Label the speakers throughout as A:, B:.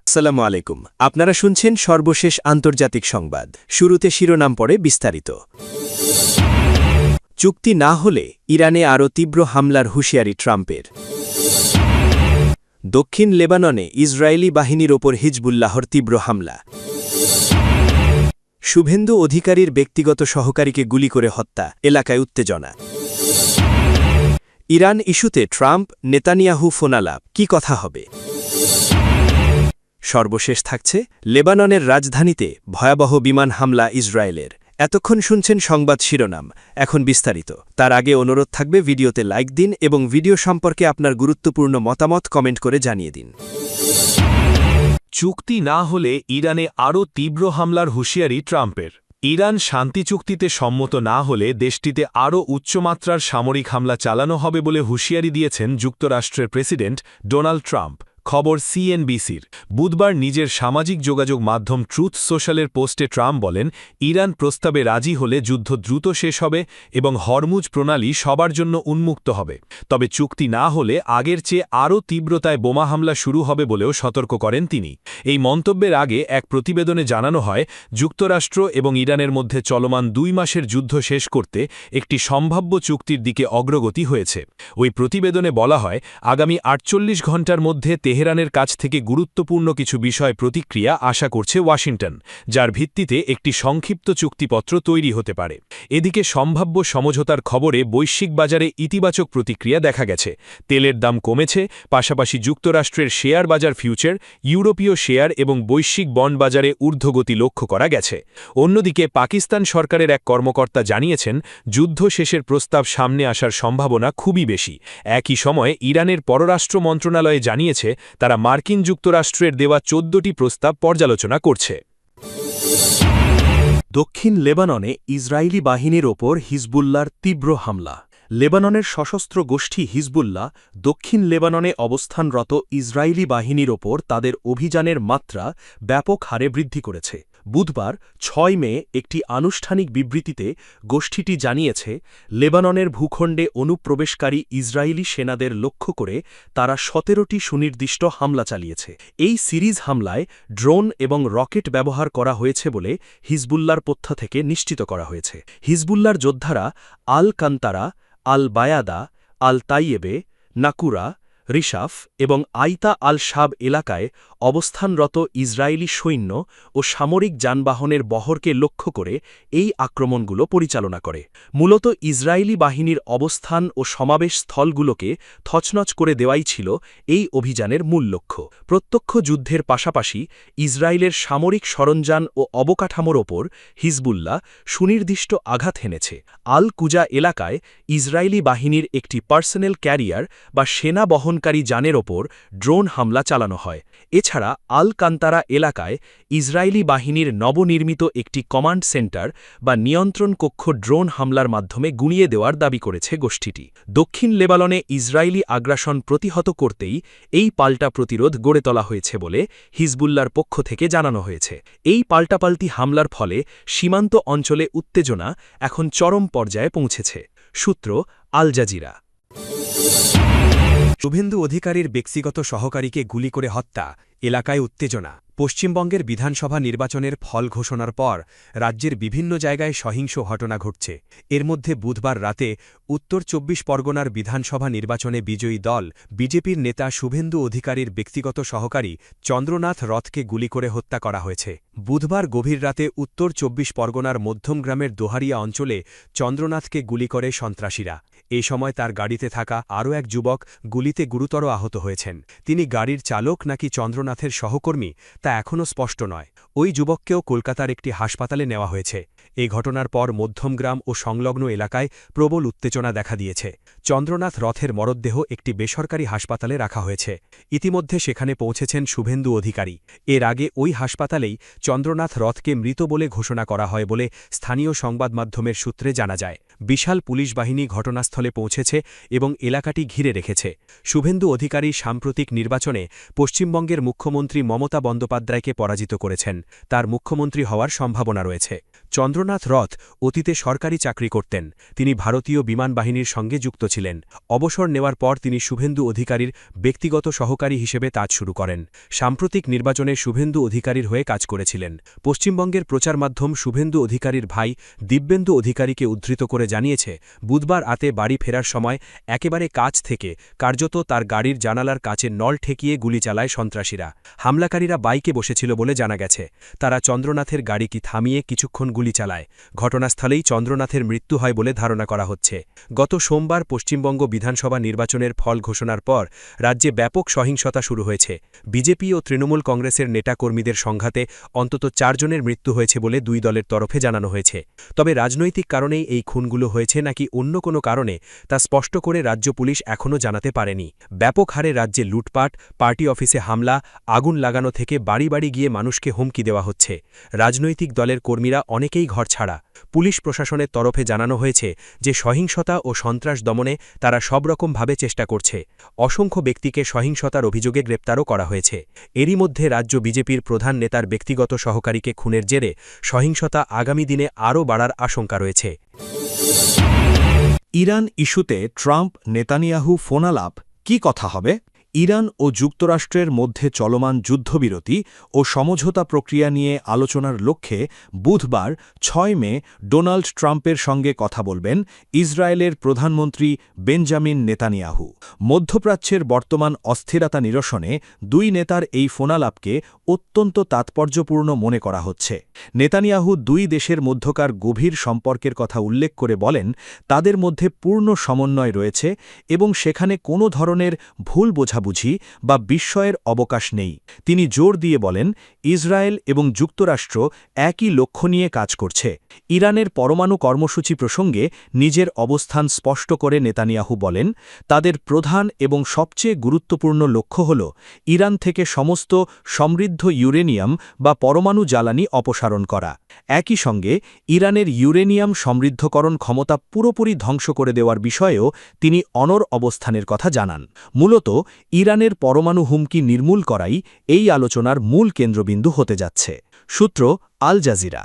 A: আসসালামু আলাইকুম। আপনারা শুনছেন সর্বশেষ আন্তর্জাতিক সংবাদ। শুরুতে শিরোনাম পড়ে বিস্তারিত। চুক্তি না হলে ইরানে আরও তীব্র হামলার হুঁশিয়ারি ট্রাম্পের। দক্ষিণ লেবাননে ইসরায়েলি বাহিনীর ওপর হিজবুল্লাহর তীব্র হামলা। শুভেন্দু অধিকারীর ব্যক্তিগত সহকারীকে গুলি করে হত্যা, এলাকায় উত্তেজনা। ইরান ইস্যুতে ট্রাম্প নেতানিয়াহু ফোনালাপ, কি কথা হবে? সর্বশেষ থাকছে লেবাননের রাজধানীতে ভয়াবহ বিমান হামলা ইসরায়েলের। এতক্ষণ শুনছেন সংবাদ শিরোনাম, এখন বিস্তারিত। তার আগে অনুরোধ থাকবে ভিডিওতে লাইক দিন এবং ভিডিও সম্পর্কে আপনার গুরুত্বপূর্ণ মতামত কমেন্ট করে জানিয়ে দিন।
B: চুক্তি না হলে ইরানে আরও তীব্র হামলার হুঁশিয়ারি ট্রাম্পের। ইরান শান্তি চুক্তিতে সম্মত না হলে দেশটিতে আরও উচ্চমাত্রার সামরিক হামলা চালানো হবে বলে হুঁশিয়ারি দিয়েছেন যুক্তরাষ্ট্রের প্রেসিডেন্ট ডোনাল্ড ট্রাম্প। খবর সিএনবিসির। বুধবার নিজের সামাজিক যোগাযোগ মাধ্যম ট্রুথ সোশ্যালের পোস্টে ট্রাম্প বলেন, ইরান প্রস্তাবে রাজি হলে যুদ্ধ দ্রুত শেষ হবে এবং হরমুজ প্রণালী সবার জন্য উন্মুক্ত হবে। তবে চুক্তি না হলে আগের চেয়ে আরও তীব্রতায় বোমা হামলা শুরু হবে বলেও সতর্ক করেন তিনি। এই মন্তব্যের আগে এক প্রতিবেদনে জানানো হয়, যুক্তরাষ্ট্র এবং ইরানের মধ্যে চলমান 2 মাসের যুদ্ধ শেষ করতে একটি সম্ভাব্য চুক্তির দিকে অগ্রগতি হয়েছে। ওই প্রতিবেদনে বলা হয়, আগামী 48 ঘণ্টার মধ্যে তেহরানের কাছ থেকে গুরুত্বপূর্ণ কিছু বিষয় প্রতিক্রিয়া আশা করছে ওয়াশিংটন, যার ভিত্তিতে একটি সংক্ষিপ্ত চুক্তিপত্র তৈরি হতে পারে। এদিকে সম্ভাব্য সমঝোতার খবরে বৈশ্বিক বাজারে ইতিবাচক প্রতিক্রিয়া দেখা গেছে। তেলের দাম কমেছে, পাশাপাশি যুক্তরাষ্ট্রের শেয়ার বাজার ফিউচার, ইউরোপীয় শেয়ার এবং বৈশ্বিক বন্ড বাজারে ঊর্ধ্বগতি লক্ষ্য করা গেছে। অন্যদিকে পাকিস্তান সরকারের এক কর্মকর্তা জানিয়েছেন, যুদ্ধ শেষের প্রস্তাব সামনে আসার সম্ভাবনা খুবই বেশি। একই সময়ে ইরানের পররাষ্ট্র মন্ত্রণালয়ে জানিয়েছে, তারা মার্কিন যুক্তরাষ্ট্রের দেওয়া 14টি প্রস্তাব পর্যালোচনা করছে।
C: দক্ষিণ লেবাননে ইসরায়েলি বাহিনীর ওপর হিজবুল্লাহর তীব্র হামলা। লেবাননের সশস্ত্র গোষ্ঠী হিজবুল্লাহ দক্ষিণ লেবাননে অবস্থানরত ইসরায়েলি বাহিনীর ওপর তাদের অভিযানের মাত্রা ব্যাপক হারে বৃদ্ধি করেছে। বুধবার 6 মে একটি আনুষ্ঠানিক বিবৃতিতে গোষ্ঠীটি জানিয়েছে, লেবাননের ভূখণ্ডে অনুপ্রবেশকারী ইসরায়েলি সেনাদের লক্ষ্য করে তারা 17টি সুনির্দিষ্ট হামলা চালিয়েছে। এই সিরিজ হামলায় ড্রোন এবং রকেট ব্যবহার করা হয়েছে বলে হিজবুল্লাহর পক্ষ থেকে নিশ্চিত করা হয়েছে। হিজবুল্লাহর যোদ্ধারা আল কান্তারা, আল বায়াদা, আল তাইয়েবে, নাকুরা, রিশাফ এবং আইতা আল শাব এলাকায় অবস্থানরত ইসরায়েলি সৈন্য ও সামরিক যানবাহনের বহরকে লক্ষ্য করে এই আক্রমণগুলো পরিচালনা করে। মূলত ইসরায়েলি বাহিনীর অবস্থান ও সমাবেশ স্থলগুলোকে তছনছ করে দেওয়াই ছিল এই অভিযানের মূল লক্ষ্য। প্রত্যক্ষ যুদ্ধের পাশাপাশি ইসরায়েলের সামরিক সরঞ্জাম ও অবকাঠামোর ওপর হিজবুল্লাহ সুনির্দিষ্ট আঘাত হেনেছে। আল কুজা এলাকায় ইসরায়েলি বাহিনীর একটি পার্সোনেল ক্যারিয়ার বা সেনা বহনকারী যানের ওপর ড্রোন হামলা চালানো হয়। এছাড়া আল কান্তারা এলাকায় ইসরায়েলি বাহিনীর নবনির্মিত একটি কমান্ড সেন্টার বা নিয়ন্ত্রণ কক্ষ ড্রোন হামলার মাধ্যমে গুঁড়িয়ে দেওয়ার দাবি করেছে গোষ্ঠীটি। দক্ষিণ লেবাননে ইসরায়েলি আগ্রাসন প্রতিহত করতেই এই পাল্টা প্রতিরোধ গড়ে তোলা হয়েছে বলে হিজবুল্লাহর পক্ষ থেকে জানানো হয়েছে। এই পাল্টাপাল্টি হামলার ফলে সীমান্ত অঞ্চলে উত্তেজনা এখন চরম পর্যায়ে পৌঁছেছে। সূত্র আল জাজিরা।
A: শুভেন্দু অধিকারীর ব্যক্তিগত সহকারীকে গুলি করে হত্যা, এলাকায় উত্তেজনা। পশ্চিমবঙ্গের বিধানসভা নির্বাচনের ফল ঘোষণার পর রাজ্যের বিভিন্ন জায়গায় সহিংস ঘটনা ঘটছে। এর মধ্যে বুধবার রাতে উত্তর 24 পরগনার বিধানসভা নির্বাচনে বিজয়ী দল বিজেপির নেতা শুভেন্দু অধিকারীর ব্যক্তিগত সহকারী চন্দ্রনাথ রথকে গুলি করে হত্যা করা হয়েছে। বুধবার গভীর রাতে উত্তর 24 পরগনার মধ্যমগ্রামের দোহারিয়া অঞ্চলে চন্দ্রনাথকে গুলি করে সন্ত্রাসীরা। এই সময় তার গাড়িতে থাকা আরও এক যুবক গুলিতে গুরুতর আহত হয়েছেন। তিনি গাড়ির চালক নাকি চন্দ্রনাথের সহকর্মী তা এখনও স্পষ্ট নয়। ওই যুবককেও কলকাতার একটি হাসপাতালে নেওয়া হয়েছে। এই ঘটনার পর মধ্যমগ্রাম ও সংলগ্ন এলাকায় প্রবল উত্তেজনা দেখা দিয়েছে। চন্দ্রনাথ রথের মরদেহ একটি বেসরকারি হাসপাতালে রাখা হয়েছে। ইতিমধ্যে সেখানে পৌঁছেছেন শুভেন্দু অধিকারী। এর আগে ওই হাসপাতালেই চন্দ্রনাথ রথকে মৃত বলে ঘোষণা করা হয় বলে স্থানীয় সংবাদ মাধ্যমের সূত্রে জানা যায়। বিশাল পুলিশ বাহিনী ঘটনাস্থলে পৌঁছেছে এবং এলাকাটি ঘিরে রেখেছে। শুভেন্দু অধিকারী সাম্প্রতিক নির্বাচনে পশ্চিমবঙ্গের মুখ্যমন্ত্রী মমতা বন্দ্যোপাধ্যায়কে পরাজিত করেছেন, তার মুখ্যমন্ত্রী হওয়ার সম্ভাবনা রয়েছে। চন্দ্রনাথ রথ অতীতে সরকারি চাকরি করতেন, তিনি ভারতীয় বিমান বাহিনীর সঙ্গে যুক্ত ছিলেন। অবসর নেওয়ার পর তিনি শুভেন্দু অধিকারীর ব্যক্তিগত সহকারী হিসেবে কাজ শুরু করেন। সাম্প্রতিক নির্বাচনে শুভেন্দু অধিকারীর হয়ে কাজ করেছিলেন। পশ্চিমবঙ্গের প্রচার মাধ্যম শুভেন্দু অধিকারীর ভাই দিব্যেন্দু অধিকারীকে উদ্ধৃত করে জানিয়েছে, বুধবার রাতে বাড়ি ফেরার সময় একেবারে কাছ থেকে কার্যত তার গাড়ির জানালার কাছে নল ঠেকিয়ে গুলি চালায় সন্ত্রাসীরা। হামলাকারীরা বাইকে বসেছিল বলে জানা গেছে। তারা চন্দ্রনাথের গাড়িকে থামিয়ে কিছুক্ষণ গুলি চালায়। ঘটনাস্থলেই চন্দ্রনাথের মৃত্যু হয় বলে ধারণা করা হচ্ছে। গত সোমবার পশ্চিমবঙ্গ বিধানসভা নির্বাচনের ফল ঘোষণার পর রাজ্যে ব্যাপক সহিংসতা শুরু হয়েছে। বিজেপি ও তৃণমূল কংগ্রেসের নেতাকর্মীদের সংঘাতে অন্তত 4 জনের মৃত্যু হয়েছে বলে দুই দলের তরফে জানানো হয়েছে। তবে রাজনৈতিক কারণেই এই খুনগুলো হয়েছে নাকি অন্য কোনো কারণে তা স্পষ্ট করে রাজ্য পুলিশ এখনও জানাতে পারেনি। ব্যাপক হারে রাজ্যে লুটপাট, পার্টি অফিসে হামলা, আগুন লাগানো থেকে বাড়ি বাড়ি গিয়ে মানুষকে হুমকি দেওয়া হচ্ছে। রাজনৈতিক দলের কর্মীরা অনেকেই ঘর ছাড়া। পুলিশ প্রশাসনের তরফে জানানো হয়েছে যে সহিংসতা ও সন্ত্রাস দমনে তারা সব রকমভাবে চেষ্টা করছে। অসংখ্য ব্যক্তিকে সহিংসতার অভিযোগে গ্রেপ্তারও করা হয়েছে। এরই মধ্যে রাজ্য বিজেপির প্রধান নেতার ব্যক্তিগত সহকারীকে খুনের জেরে সহিংসতা আগামী দিনে আরও বাড়ার আশঙ্কা রয়েছে।
C: ইরান ইস্যুতে ট্রাম্প নেতানিয়াহু ফোনালাপ কি কথা হবে? ইরান ও যুক্তরাষ্ট্রের মধ্যে চলমান যুদ্ধবিরতি ও সমঝোতা প্রক্রিয়া নিয়ে আলোচনার লক্ষ্যে বুধবার 6 মে ডোনাল্ড ট্রাম্পের সঙ্গে কথা বলবেন ইসরায়েলের প্রধানমন্ত্রী বেঞ্জামিন নেতানিয়াহু। মধ্যপ্রাচ্যের বর্তমান অস্থিরতা নিরসনে দুই নেতার এই ফোনালাপকে অত্যন্ত তাৎপর্যপূর্ণ মনে করা হচ্ছে। নেতানিয়াহু দুই দেশের মধ্যকার গভীর সম্পর্কের কথা উল্লেখ করে বলেন, তাদের মধ্যে পূর্ণ সমন্বয় রয়েছে এবং সেখানে কোনো ধরনের ভুল বোঝাবুঝি বা বিস্ময়ের অবকাশ নেই। তিনি জোর দিয়ে বলেন, ইসরায়েল এবং যুক্তরাষ্ট্র একই লক্ষ্য নিয়ে কাজ করছে। ইরানের পরমাণু কর্মসূচি প্রসঙ্গে নিজের অবস্থান স্পষ্ট করে নেতানিয়াহু বলেন, তাদের প্রধান এবং সবচেয়ে গুরুত্বপূর্ণ লক্ষ্য হল ইরান থেকে সমস্ত সমৃদ্ধ ইউরেনিয়াম বা পরমাণু জ্বালানি অপসারণ করা। একই সঙ্গে ইরানের ইউরেনিয়াম সমৃদ্ধকরণ ক্ষমতা পুরোপুরি ধ্বংস করে দেওয়ার বিষয়েও তিনি অনড় অবস্থানের কথা জানান। মূলত ইরানের পরমাণু হুমকি নির্মূল করাই এই আলোচনার মূল কেন্দ্রবিন্দু হতে যাচ্ছে। সূত্র আল জাজিরা।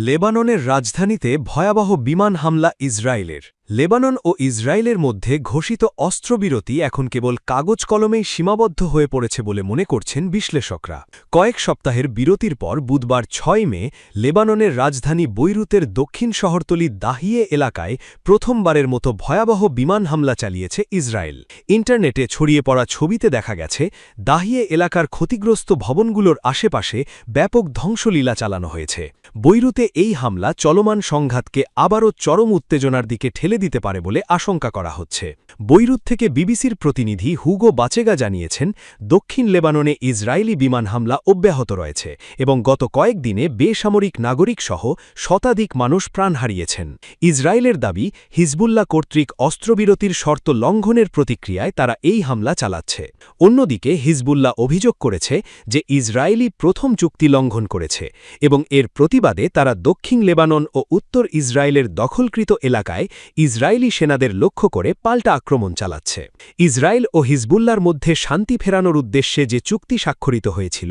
C: লেবাননের রাজধানীতে ভয়াবহ বিমান হামলা ইসরায়েলের। লেবানন ও ইসরায়েলের মধ্যে ঘোষিত অস্ত্রবিরতি এখন কেবল কাগজ কলমেই সীমাবদ্ধ হয়ে পড়েছে বলে মনে করছেন বিশ্লেষকরা। কয়েক সপ্তাহের বিরতির পর বুধবার 6 মে লেবাননের রাজধানী বৈরুতের দক্ষিণ শহরতলি দাহিয়ে এলাকায় প্রথমবারের মতো ভয়াবহ বিমান হামলা চালিয়েছে ইসরায়েল। ইন্টারনেটে ছড়িয়ে পড়া ছবিতে দেখা গেছে দাহিয়ে এলাকার ক্ষতিগ্রস্ত ভবনগুলোর আশেপাশে ব্যাপক ধ্বংসলীলা চালানো হয়েছে। বৈরুতে এই হামলা চলমান সংঘাতকে আবারও চরম উত্তেজনার দিকে ঠেলে দিতে পারে বলে আশঙ্কা করা হচ্ছে। বৈরুত থেকে বিবিসির প্রতিনিধি হুগো বাচেগা জানিয়েছেন, দক্ষিণ লেবাননে ইসরায়েলি বিমান হামলা অব্যাহত রয়েছে এবং গত কয়েকদিনে বেসামরিক নাগরিকসহ শতাধিক মানুষ প্রাণ হারিয়েছেন। ইসরায়েলের দাবি, হিজবুল্লাহ কর্তৃক অস্ত্রবিরতির শর্ত লঙ্ঘনের প্রতিক্রিয়ায় তারা এই হামলা চালাচ্ছে। অন্যদিকে হিজবুল্লাহ অভিযোগ করেছে যে ইসরায়েলি প্রথম চুক্তি লঙ্ঘন করেছে এবং এর প্রতিবাদে তারা দক্ষিণ লেবানন ও উত্তর ইসরায়েলের দখলকৃত এলাকায় ইসরায়েলি সেনাদের লক্ষ্য করে পাল্টা আক্রমণ চালাচ্ছে। ইসরায়েল ও হিজবুল্লার মধ্যে শান্তি ফেরানোর উদ্দেশ্যে যে চুক্তি স্বাক্ষরিত হয়েছিল,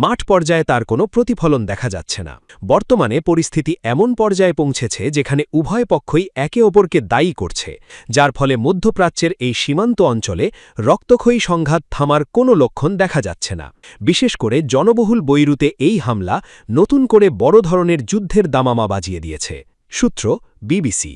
C: মাঠ পর্যায়ে তার কোনো প্রতিফলন দেখা যাচ্ছে না। বর্তমানে পরিস্থিতি এমন পর্যায়ে পৌঁছেছে যেখানে উভয় পক্ষই একে অপরকে দায়ী করছে, যার ফলে মধ্যপ্রাচ্যের এই সীমান্ত অঞ্চলে রক্তক্ষয়ী সংঘাত থামার কোনো লক্ষণ দেখা যাচ্ছে না। বিশেষ করে জনবহুল বৈরুতে এই হামলা নতুন করে বড় ধরনের যুদ্ধের দামামা বাজিয়ে দিয়েছে। সূত্র বিবিসি।